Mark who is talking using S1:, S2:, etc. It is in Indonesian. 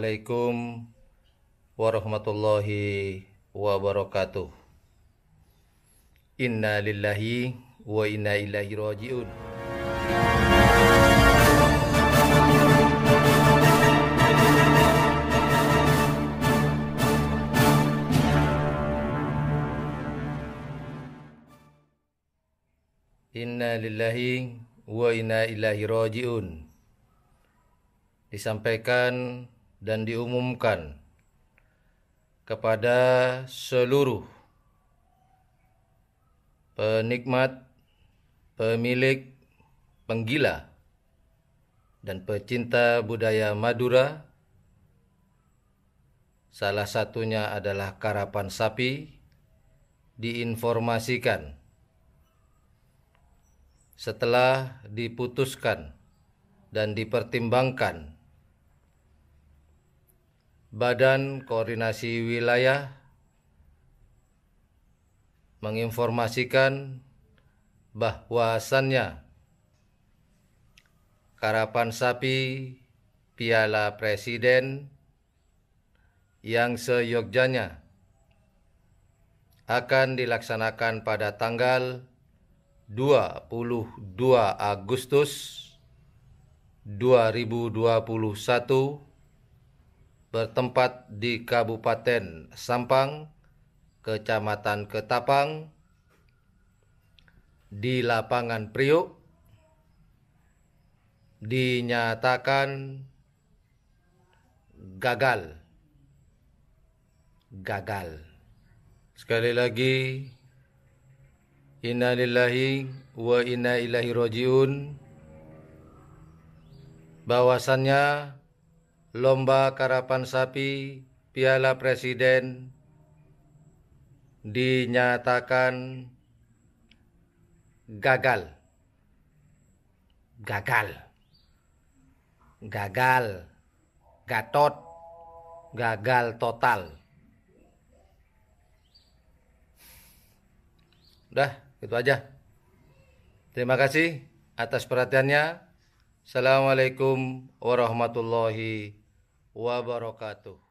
S1: Assalamualaikum warahmatullahi wabarakatuh. Inna lillahi wa inna ilaihi raji'un. Inna lillahi wa inna ilaihi raji'un. Disampaikan dan diumumkan kepada seluruh penikmat, pemilik, penggila, dan pecinta budaya Madura. Salah satunya adalah karapan sapi. Diinformasikan setelah diputuskan dan dipertimbangkan, Badan Koordinasi Wilayah menginformasikan bahwasannya karapan sapi Piala Presiden yang seyogyanya akan dilaksanakan pada tanggal 22 Agustus 2021 bertempat di Kabupaten Sampang, Kecamatan Ketapang, di Lapangan Priuk, dinyatakan gagal. Sekali lagi, inna lillahi wa inna ilaihi raji'un. Bahwasannya lomba karapan sapi Piala Presiden dinyatakan gagal. Gatot, gagal total. Udah, itu aja. Terima kasih atas perhatiannya. Assalamualaikum warahmatullahi wabarakatuh.